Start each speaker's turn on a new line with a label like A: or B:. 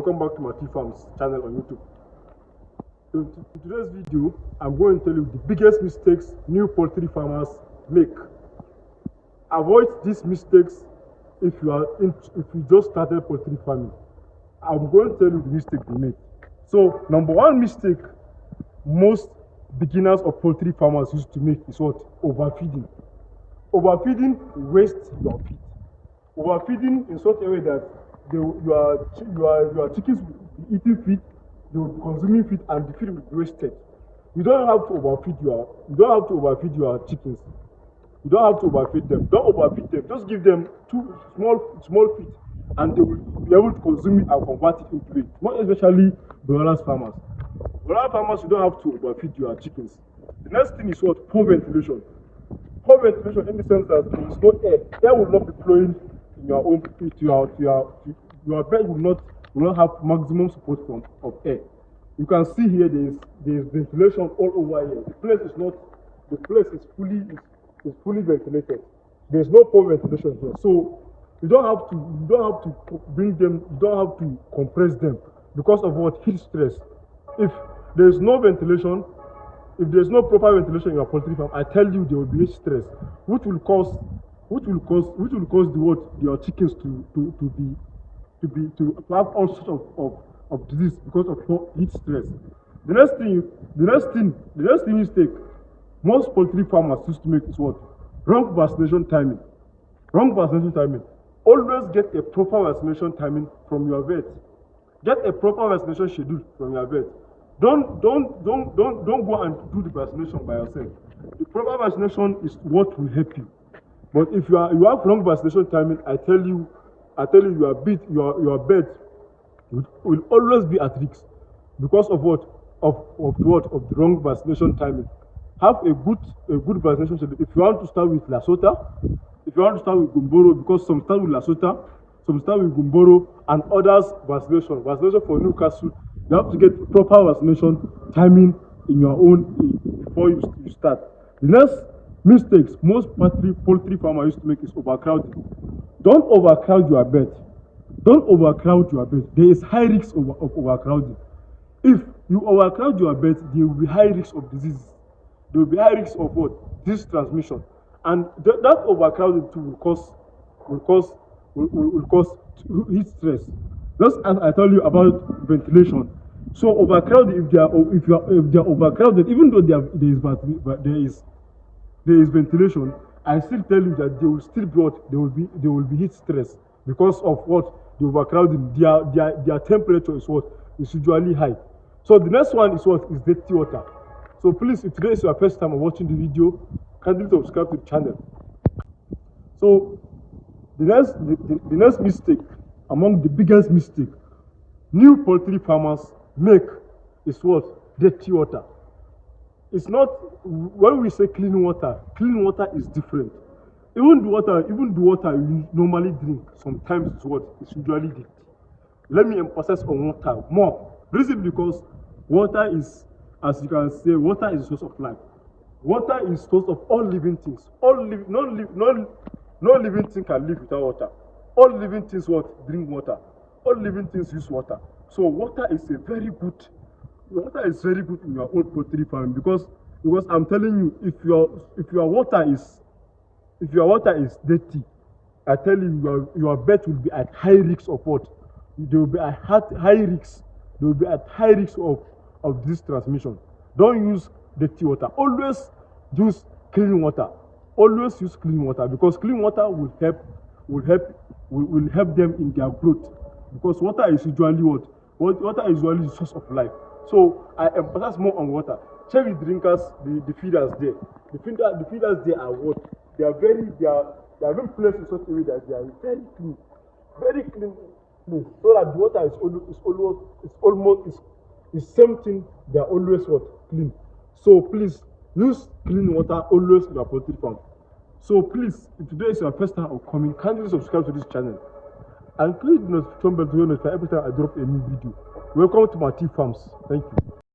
A: Welcome back to my T Farms channel on YouTube. So in today's video, I'm going to tell you the biggest mistakes new poultry farmers make. Avoid these mistakes if you just started poultry farming. I'm going to tell you the mistake they make. So number one mistake most beginners of poultry farmers used to make is what? Overfeeding. Overfeeding wastes your feed. Overfeeding in such a way that your chickens will be eating feed, they will be consuming feed, and the feed will be wasted. You don't have to overfeed your chickens. You don't have to overfeed them. Don't overfeed them. Just give them two small feed, and they will be able to consume it and convert it into it. More especially broiler farmers. Broiler farmers, you don't have to overfeed your chickens. The next thing is what? Poor ventilation. Poor ventilation in the sense that there is no air. Air will not be flowing in your own your bed will not have maximum support of air. You can see here there is ventilation all over here. The place is fully ventilated. There is no poor ventilation here. So you don't have to bring them, you don't have to compress them because of what? Heat stress. If there is no ventilation, if there is no proper ventilation in your poultry farm, I tell you there will be heat stress, which will cause your chickens to have all sorts of disease because of heat stress. The next mistake most poultry farmers used to make is what? Wrong vaccination timing. Wrong vaccination timing. Always get a proper vaccination timing from your vet. Get a proper vaccination schedule from your vet. Don't go and do the vaccination by yourself. The proper vaccination is what will help you. But if you have wrong vaccination timing, I tell you your bed will always be at risk because of what? Of the wrong vaccination timing. Have a good vaccination schedule. If you want to start with Lasota, if you want to start with Gumboro, because some start with Lasota, some start with Gumboro, and others vaccination for Newcastle. You have to get proper vaccination timing in your own before you start. The next mistakes most poultry farmers used to make is overcrowding. Don't overcrowd your bed. Don't overcrowd your bed. There is high risk of overcrowding. If you overcrowd your bed, there will be high risk of disease. There will be high risk of what? Disease transmission. And that overcrowding too will cause heat stress. Just as I told you about ventilation. So overcrowding, if they are overcrowded, even though there is ventilation, I still tell you that they will still be what? They will be heat stress because of what? The overcrowding. Their temperature is what? Is usually high. So the next one is what? Is dirty water. So please, if today is your first time watching the video, kindly subscribe to the channel. So the next mistake, among the biggest mistake new poultry farmers make is what? Dirty water. It's not, when we say clean water is different. Even the water you normally drink sometimes is what? It's usually dirty. Let me emphasize on water more. Reason because water is, as you can say, water is the source of life. Water is the source of all living things. No living thing can live without water. All living things what? Drink water. All living things use water. So water is very good in your own poultry farm because I'm telling you, if your water is dirty, I tell you your bed will be at high risk of what? They will be at high risk. They will be at high risk of this transmission. Don't use dirty water. Always use clean water. Always use clean water because clean water will help them in their growth. Because water is usually what? Water is usually the source of life. So I emphasize more on water. Check the drinkers, the feeders there. The feeders there are what? They are being placed in such a way that they are very clean, so that the water is same thing. They are always what? Clean. So please use clean water always in your poultry farm. So please, if today is your first time of coming, kindly subscribe to this channel and click the notification bell to notify every time I drop a new video. Welcome to my T Farms. Thank you.